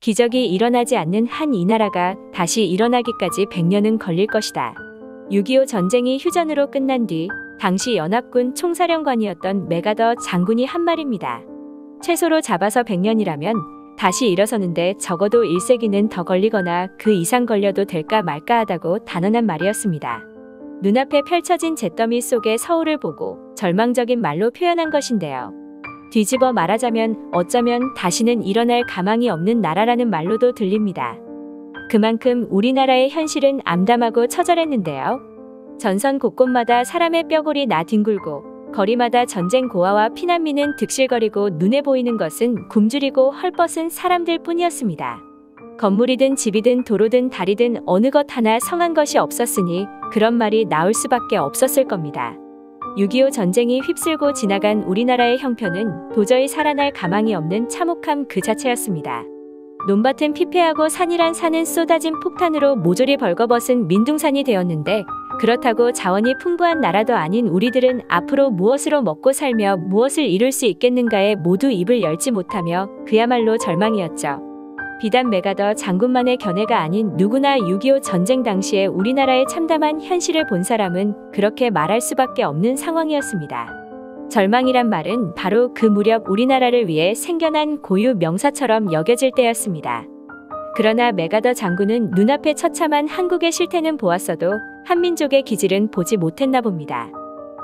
기적이 일어나지 않는 한 이 나라가 다시 일어나기까지 100년은 걸릴 것이다. 6.25 전쟁이 휴전으로 끝난 뒤 당시 연합군 총사령관이었던 메가더 장군이 한 말입니다. 최소로 잡아서 100년이라면 다시 일어서는데 적어도 1세기는 더 걸리거나 그 이상 걸려도 될까 말까 하다고 단언한 말이었습니다. 눈앞에 펼쳐진 잿더미 속의 서울을 보고 절망적인 말로 표현한 것인데요. 뒤집어 말하자면 어쩌면 다시는 일어날 가망이 없는 나라라는 말로도 들립니다. 그만큼 우리나라의 현실은 암담하고 처절했는데요. 전선 곳곳마다 사람의 뼈골이 나뒹굴고 거리마다 전쟁 고아와 피난민은 득실거리고 눈에 보이는 것은 굶주리고 헐벗은 사람들 뿐이었습니다. 건물이든 집이든 도로든 다리든 어느 것 하나 성한 것이 없었으니 그런 말이 나올 수밖에 없었을 겁니다. 6.25 전쟁이 휩쓸고 지나간 우리나라의 형편은 도저히 살아날 가망이 없는 참혹함 그 자체였습니다. 논밭은 피폐하고 산이란 산은 쏟아진 폭탄으로 모조리 벌거벗은 민둥산이 되었는데 그렇다고 자원이 풍부한 나라도 아닌 우리들은 앞으로 무엇으로 먹고 살며 무엇을 이룰 수 있겠는가에 모두 입을 열지 못하며 그야말로 절망이었죠. 비단 메가더 장군만의 견해가 아닌 누구나 6.25 전쟁 당시에 우리나라의 참담한 현실을 본 사람은 그렇게 말할 수밖에 없는 상황이었습니다. 절망이란 말은 바로 그 무렵 우리나라를 위해 생겨난 고유 명사처럼 여겨질 때였습니다. 그러나 메가더 장군은 눈앞에 처참한 한국의 실태는 보았어도 한민족의 기질은 보지 못했나 봅니다.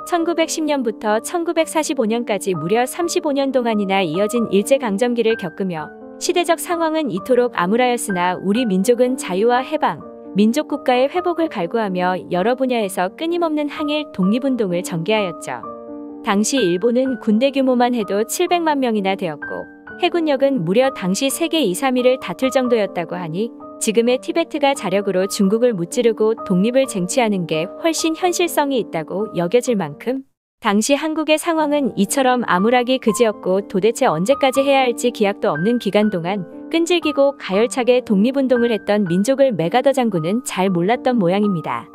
1910년부터 1945년까지 무려 35년 동안이나 이어진 일제강점기를 겪으며 시대적 상황은 이토록 암울하였으나 우리 민족은 자유와 해방, 민족국가의 회복을 갈구하며 여러 분야에서 끊임없는 항일 독립운동을 전개하였죠. 당시 일본은 군대 규모만 해도 700만 명이나 되었고 해군력은 무려 당시 세계 2, 3위를 다툴 정도였다고 하니 지금의 티베트가 자력으로 중국을 무찌르고 독립을 쟁취하는 게 훨씬 현실성이 있다고 여겨질 만큼 당시 한국의 상황은 이처럼 암울하기 그지없고 도대체 언제까지 해야 할지 기약도 없는 기간 동안 끈질기고 가열차게 독립운동을 했던 민족을 메가더 장군은 잘 몰랐던 모양입니다.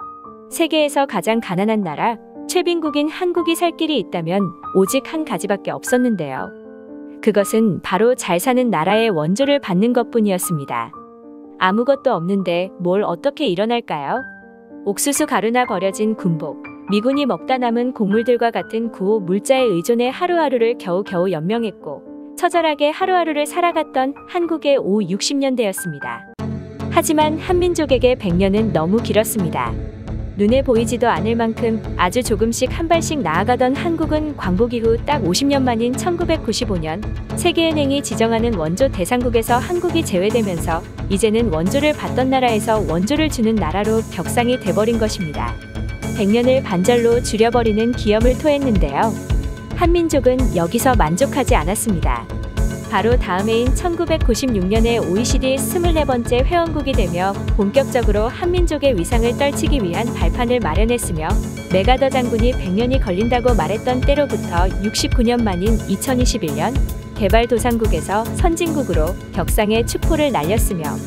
세계에서 가장 가난한 나라, 최빈국인 한국이 살 길이 있다면 오직 한 가지밖에 없었는데요. 그것은 바로 잘 사는 나라의 원조를 받는 것뿐이었습니다. 아무것도 없는데 뭘 어떻게 일어날까요? 옥수수 가루나 버려진 군복, 미군이 먹다 남은 곡물들과 같은 구호 물자에 의존해 하루하루를 겨우겨우 연명했고 처절하게 하루하루를 살아갔던 한국의 5, 60년대였습니다. 하지만 한민족에게 100년은 너무 길었습니다. 눈에 보이지도 않을 만큼 아주 조금씩 한 발씩 나아가던 한국은 광복 이후 딱 50년 만인 1995년 세계은행이 지정하는 원조 대상국에서 한국이 제외되면서 이제는 원조를 받던 나라에서 원조를 주는 나라로 격상이 돼버린 것입니다. 100년을 반절로 줄여버리는 기염을 토했는데요. 한민족은 여기서 만족하지 않았습니다. 바로 다음 해인 1996년에 OECD 24번째 회원국이 되며 본격적으로 한민족의 위상을 떨치기 위한 발판을 마련했으며 메가더 장군이 100년이 걸린다고 말했던 때로부터 69년 만인 2021년 개발도상국에서 선진국으로 격상의 축포를 날렸으며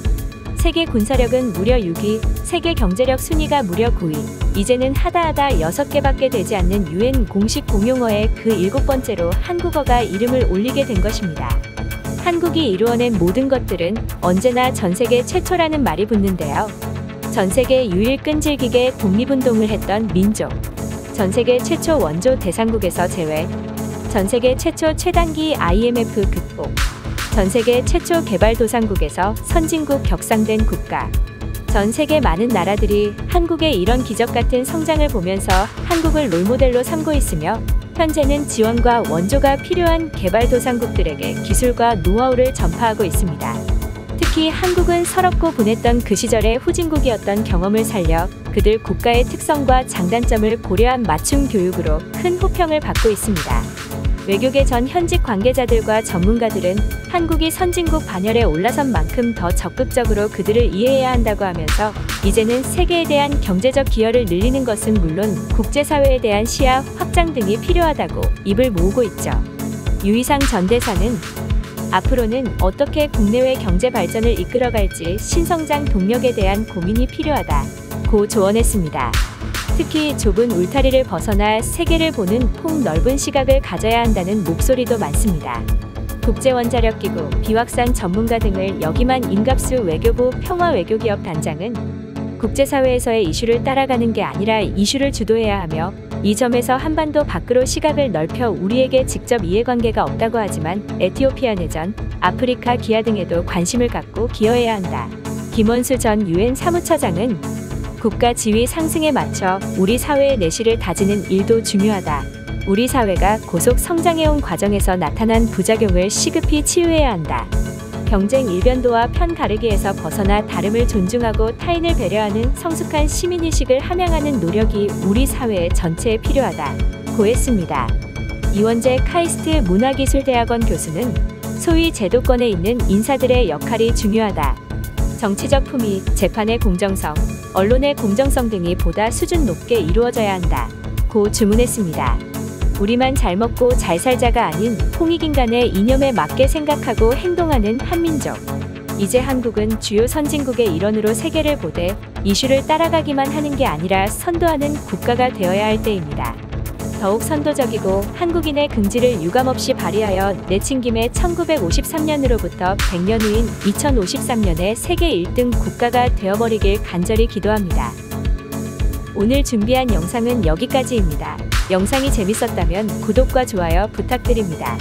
세계 군사력은 무려 6위, 세계 경제력 순위가 무려 9위, 이제는 하다하다 6개밖에 되지 않는 UN 공식 공용어의 그 7번째로 한국어가 이름을 올리게 된 것입니다. 한국이 이루어낸 모든 것들은 언제나 전세계 최초라는 말이 붙는데요. 전세계 유일 끈질기게 독립운동을 했던 민족, 전세계 최초 원조 대상국에서 제외, 전세계 최초 최단기 IMF 극복, 전세계 최초 개발도상국에서 선진국 격상된 국가. 전 세계 많은 나라들이 한국의 이런 기적같은 성장을 보면서 한국을 롤모델로 삼고 있으며 현재는 지원과 원조가 필요한 개발도상국들에게 기술과 노하우를 전파하고 있습니다. 특히 한국은 서럽고 분했던 그 시절의 후진국이었던 경험을 살려 그들 국가의 특성과 장단점을 고려한 맞춤 교육으로 큰 호평을 받고 있습니다. 외교계 전 현직 관계자들과 전문가들은 한국이 선진국 반열에 올라선 만큼 더 적극적으로 그들을 이해해야 한다고 하면서 이제는 세계에 대한 경제적 기여를 늘리는 것은 물론 국제사회에 대한 시야 확장 등이 필요하다고 입을 모으고 있죠. 유이상 전 대사는 앞으로는 어떻게 국내외 경제 발전을 이끌어갈지 신성장 동력에 대한 고민이 필요하다고 조언했습니다. 특히 좁은 울타리를 벗어나 세계를 보는 폭넓은 시각을 가져야 한다는 목소리도 많습니다. 국제원자력기구, 비확산 전문가 등을 역임한 임갑수 외교부 평화외교기업 단장은 국제사회에서의 이슈를 따라가는 게 아니라 이슈를 주도해야 하며 이 점에서 한반도 밖으로 시각을 넓혀 우리에게 직접 이해관계가 없다고 하지만 에티오피아 내전, 아프리카 기아 등에도 관심을 갖고 기여해야 한다. 김원수 전 유엔 사무처장은 국가 지위 상승에 맞춰 우리 사회의 내실을 다지는 일도 중요하다. 우리 사회가 고속 성장해온 과정에서 나타난 부작용을 시급히 치유해야 한다. 경쟁 일변도와 편 가르기에서 벗어나 다름을 존중하고 타인을 배려하는 성숙한 시민의식을 함양하는 노력이 우리 사회 전체에 필요하다. 고했습니다. 이원재 카이스트 문화기술대학원 교수는 소위 제도권에 있는 인사들의 역할이 중요하다. 정치적 품위, 재판의 공정성, 언론의 공정성 등이 보다 수준 높게 이루어져야 한다. 고 주문했습니다. 우리만 잘 먹고 잘 살자가 아닌 홍익인간의 이념에 맞게 생각하고 행동하는 한민족. 이제 한국은 주요 선진국의 일원으로 세계를 보되 이슈를 따라가기만 하는 게 아니라 선도하는 국가가 되어야 할 때입니다. 더욱 선도적이고 한국인의 긍지를 유감없이 발휘하여 내친김에 1953년으로부터 100년 후인 2053년에 세계 1등 국가가 되어버리길 간절히 기도합니다. 오늘 준비한 영상은 여기까지입니다. 영상이 재밌었다면 구독과 좋아요 부탁드립니다.